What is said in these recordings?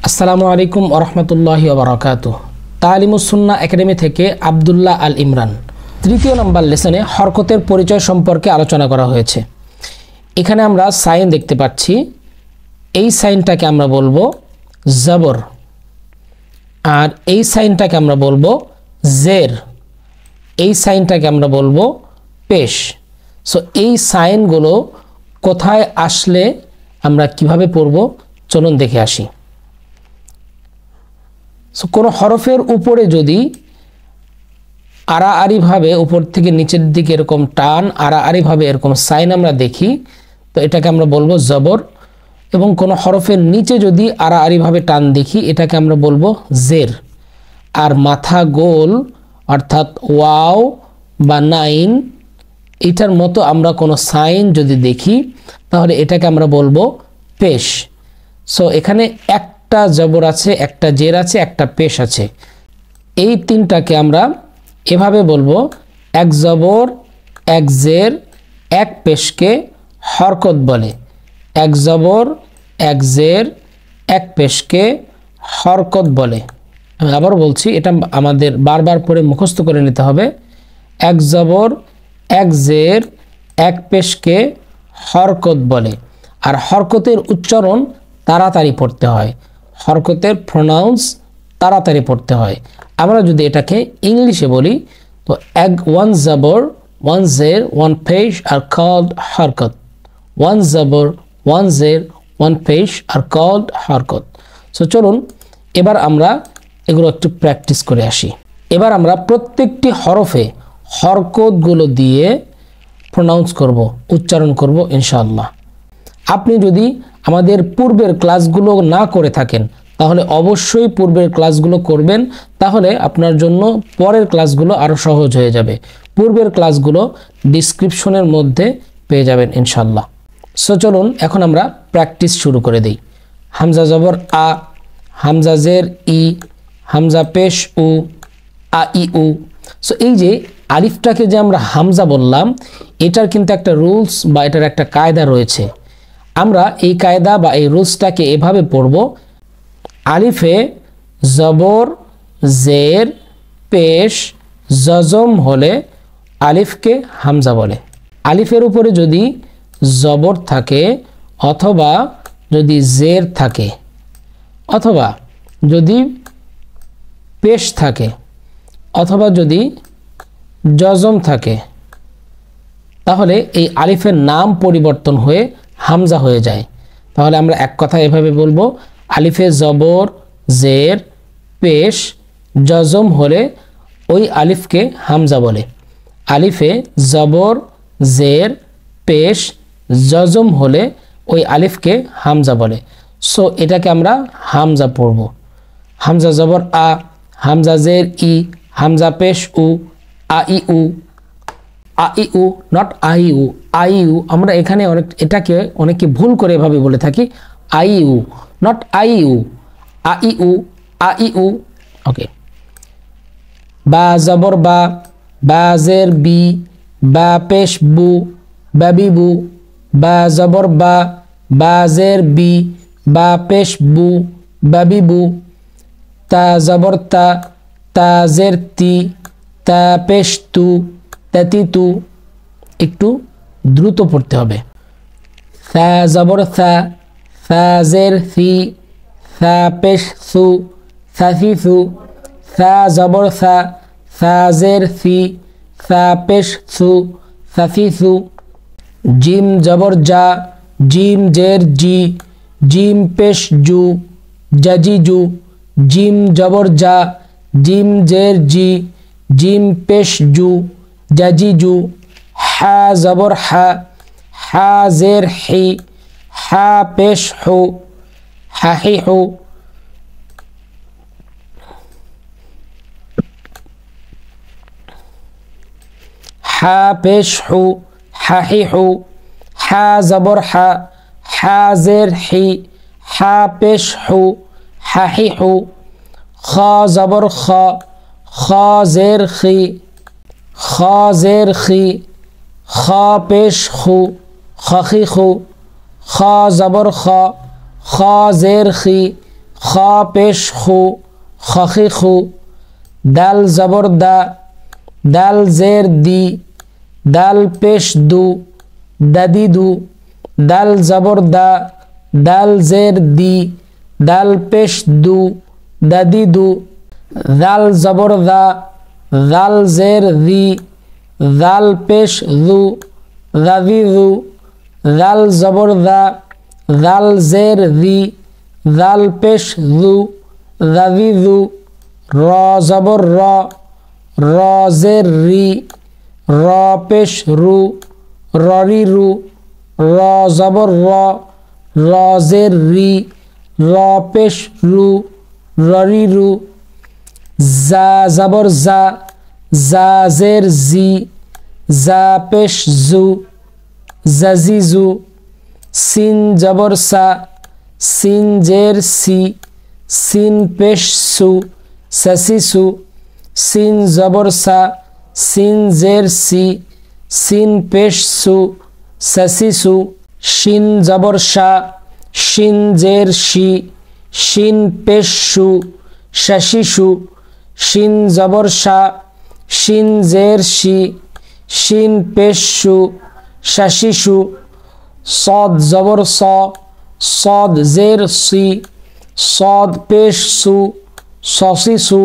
আসসালামু আলাইকুম ওয়া রাহমাতুল্লাহি ওয়া বারাকাতুহু। তালিমুস সুন্নাহ একাডেমি থেকে আব্দুল্লাহ আল ইমরান। তৃতীয় নম্বর লেসনে হরকতের পরিচয় সম্পর্কে আলোচনা করা হয়েছে। এখানে আমরা সাইন দেখতে পাচ্ছি। এই সাইনটাকে আমরা বলবো জবর, আর এই সাইনটাকে আমরা বলবো জের, এই সাইনটাকে আমরা বলবো পেশ। সো এই সাইনগুলো কোথায় আসলে আমরা কিভাবে পড়ব চলুন দেখে আসি। সো কোনো হরফের উপরে যদি আড়াআড়িভাবে উপর থেকে নিচের দিকে এরকম টান, আড়াআড়িভাবে এরকম সাইন আমরা দেখি, তো এটাকে আমরা বলবো জবর। এবং কোনো হরফের নিচে যদি আড়াআড়িভাবে টান দেখি, এটাকে আমরা বলবো জের। আর মাথা গোল অর্থাৎ ওয়াও বা নাইন, এটার মতো আমরা কোনো সাইন যদি দেখি, তাহলে এটাকে আমরা বলবো পেশ। সো এখানে একটা জবর আছে, একটা জের আছে, একটা পেশ আছে। এই তিনটাকে আমরা এভাবে বলবো, এক জবর, এক জের, এক পেশকে হরকত বলে। এক জবর, এক জের, এক পেশকে হরকত বলে। আমি আবার বলছি, এটা আমাদের বারবার পড়ে মুখস্থ করে নিতে হবে। এক জবর, এক জের, এক পেশকে হরকত বলে। আর হরকতের উচ্চারণ তাড়াতাড়ি পড়তে হয়, হরকতের প্রোনাউন্স তাড়াতাড়ি পড়তে হয়। আমরা যদি এটাকে ইংলিশে বলি, তো ওয়ান জবর, ওয়ান জের, ওয়ান পেশ আর কল্ড হরকত। ওয়ান জবর, ওয়ান জের, ওয়ান পেশ আর কল্ড হরকত। সো চলুন এবার আমরা এগুলো একটু প্র্যাকটিস করে আসি। এবার আমরা প্রত্যেকটি হরফে হরকতগুলো দিয়ে প্রোনাউন্স করব, উচ্চারণ করব ইনশাআল্লাহ। আপনি যদি আমাদের পূর্বের ক্লাসগুলো না করে থাকেন, তাহলে অবশ্যই পূর্বের ক্লাসগুলো করবেন, তাহলে আপনার জন্য পরের ক্লাসগুলো আরও সহজ হয়ে যাবে। পূর্বের ক্লাসগুলো ডিসক্রিপশনের মধ্যে পেয়ে যাবেন ইনশাআল্লাহ। সো চলুন এখন আমরা প্র্যাকটিস শুরু করে দিই। হামজা জবর আ, হামজা জের ই, হামজা পেশ উ, আ ই উ। সো এই যে আলিফটাকে যে আমরা হামজা বললাম, এটার কিন্তু একটা রুলস বা এটার একটা কায়দা রয়েছে। আমরা এই কায়দা বা এই রুলসটাকে এভাবে পড়ব, আলিফে জবর, জের, পেশ, জজম হলে আলিফকে হামজা বলে। আলিফের উপরে যদি জবর থাকে, অথবা যদি জের থাকে, অথবা যদি পেশ থাকে, অথবা যদি জজম থাকে, তাহলে এই আলিফের নাম পরিবর্তন হয়ে হামজা হয়ে যায়। তাহলে আমরা এক কথা এভাবে বলবো, আলিফে জবর, জের, পেশ, জজম হলে ওই আলিফকে হামজা বলে। আলিফে জবর, জের, পেশ, জজম হলে ওই আলিফকে হামজা বলে। সো এটাকে আমরা হামজা পড়ব। হামজা জবর আ, হামজা জের ই, হামজা পেশ উ, আ ই উ। আ ই উ, not I U. I U আমরা এখানে এটাকে অনেকে ভুল করে এভাবে বলে থাকি, I U, not I U. আ ই উ, আ ই উ। ওকে। বা জবর বা, বা জের বি, বা পেশ বু, বাবি বু। বা জবর বা, বা জের বি, বা পেশ বু, বাবি বু। তা জবর তা, তা জের তি, তা পেশ তু, তাতি তু। একটু দ্রুত পড়তে হবে। সা জবর সা, সা জের সি, সা পেশ সু, সাসি সু। সা জবর সা, সা জের সি, সা পেশ সু, সাসি সু। জিম জবর জা, জিম জের জি, জিম পেশ জু, জাজি জু। জিম জবর জা, জিম জের জি, জিম পেশ জু, জাজি জু। হা জবর হা, হা জের হি, হা পেশ হু, হাহি হু। হা পেশ হু, হাহি হু। হা জবর হা, হা জের হি, হা পেশ হু, হাহি হু। খ জবর খ, খ জের খি, খ জের খি, খ পেশ খু, খখি খু। খ জবর খ, খ জের খি, খ পেশ খু খখি খু দাল জবর দা দাল জের দি দাল পেশ দু দাদিদু দাল জবর দা দাল জের দি দাল পেশ দু দাদিদু দাল জবর দা দাল জের দি দাল পেশ দু দাদিদু দাল জবর দা দাল জের দি দাল পেশ দু দাদিদু র জবর র র জের রি র পেশ রু ররি রু র জবর র র জের রি র পেশ রু ররি রু জা জবর জা জা জের জি জা পেশ জু জাজিজু সিন জবর সা সিন জের সি সিন পেশ সু সাসিসু সিন জবর সা সিন জের সি সিন পেশ সু সাসিসু শিন জবর শা শিন জের শি শিন পেশ সু শাশিসু শিন জবর শা শিন জের শি শিন পেশ সু শাশিসু সদ জবর স সদ জের সি সদ পেশ সু সসিসু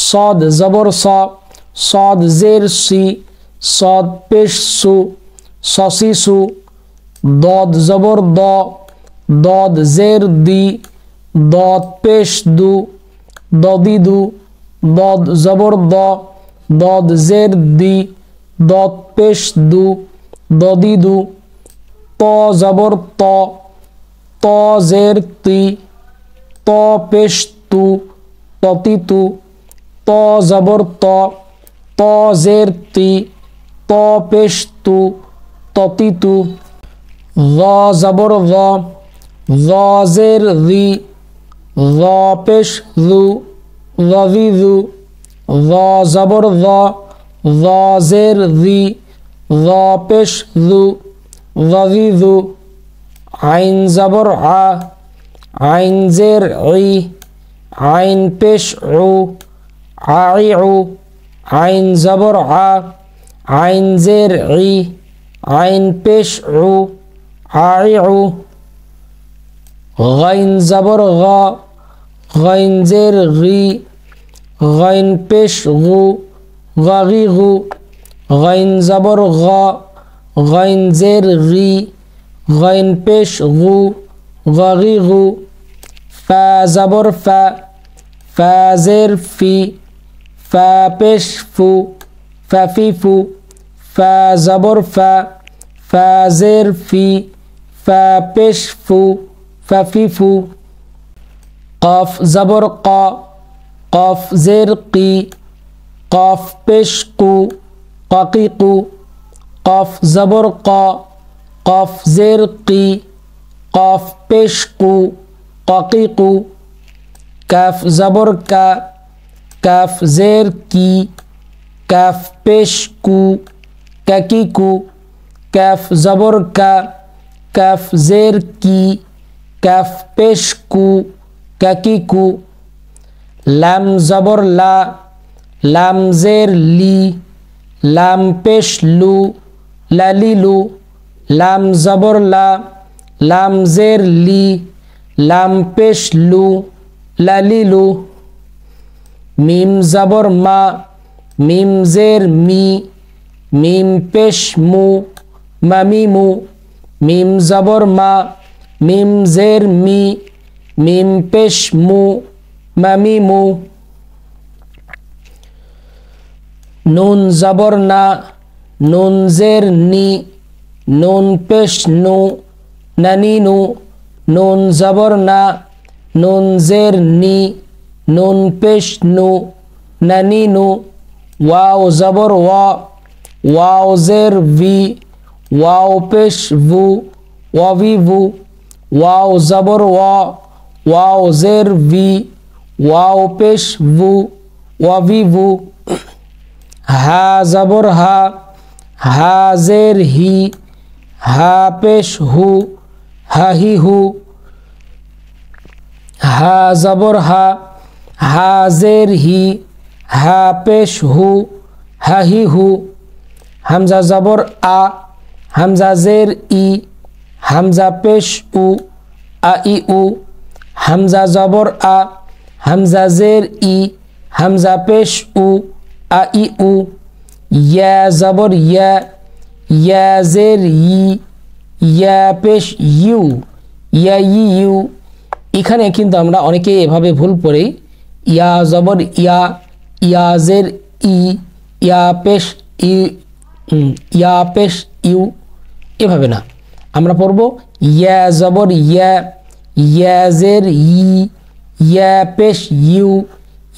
সদ জবর স সদ জের সি সদ পেশ সু সসিসু দদ জবর দ দদ জের দি দদ পেশ দু দদিদু দদ জবর দ দদ জের দি দদ পেশ দু দদিদু ত জবর ত ত জের তি ত পেশ তু ততিতু ত জবর ত ত জের তি ত পেশ তু ততিতু য জবর য য জের রি য পেশ জু যদিদু য জবর য য জের রি য পেশ জু যদিদু আইন জবর আ আইন জের ই আইন পেশ উ আইউ আইন জবর আ আইন জের ই আইন পেশ উ আইউ গাইন জবর গা গাইন জের গি গাইন পেশ গু গাগিগু গাইন জবর গা গাইন জের গি গাইন পেশ গু গাগিগু ফা জবর ফা ফা জের ফি ফা পেশ ফু ফাফিফু ফা জবর ফা ফা জের ফি ফা পেশ ফু ফাফিফু কফ জবর ক কফ জের কি কফ পেশ কু কাকিকু কফ জবর ক কফ জের কি কফ পেশ কু কাকিকু কাফ জবর কা কাফ জের কি কাফ পেশ কু কাকিকু কাফ জবর কা কাফ জের কি কাফ পেশ কু কাকিকু লাম জবর লা লাম জের লি লাম পেশ লু লালিলু লাম জবর লা লাম জের লি লাম পেশ লু লালিলু মিম জবর মা মিম জের মি মিম পেশ মু মামিমু মিম জবর মা মিম জের মি মিম পেশ মু মামিমু নুন জবর না নুন জের নি নুন পেশ নু নানিনু নুন জবর না নুন জের নি নুন পেশ নু নানিনু ওয়াও জবর ওয়া ওয়াও জের ভি ওয়াও পেশ ভু ওয়াভিভু ওয়াও জবর ওয়া ওয়াও জের ভি ওয়াও পেশ ভু ওয়াভিভু হা জবর হা হা জের হি হা পেশ হু হাহিহু হা জবর হা, হা জের হি, হা পেশ হু, হা হি হু। হামজা জবর আ, হামজা জের ই, হামজা পেশ উ, আ ই উ। হামজা জবর আ, হামজা জের ই, হামজা পেশ উ, আ ই উ। ইয়া জবর ইয়া, ইয়া জের ই, ইয়া পেশ ইউ, ইয়া ই ইউ। এখানে কিন্তু আমরা অনেকেই এভাবে ভুল পড়ি, ইয়া জবর ইয়া, ইয়া জের ই, ইয়া পেশ ই, ইয়া পেশ ইউ, এভাবে না। আমরা পড়ব ইয়া জবর ইয়া, ইয়া জের ই, ইয়া পেশ ইউ,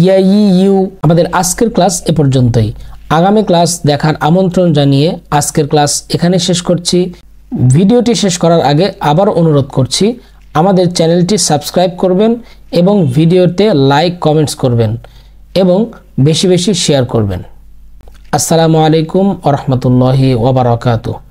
ইয়া ই ইউ। আমাদের আজকের ক্লাস এ পর্যন্তই। আগামী ক্লাস দেখার আমন্ত্রণ জানিয়ে আজকের ক্লাস এখানে শেষ করছি। ভিডিওটি শেষ করার আগে আবার অনুরোধ করছি, আমাদের চ্যানেলটি সাবস্ক্রাইব করবেন এবং ভিডিওতে লাইক কমেন্টস করবেন এবং বেশি বেশি শেয়ার করবেন। আসসালামু আলাইকুম ওয়া রাহমাতুল্লাহি ওয়া বারাকাতুহু।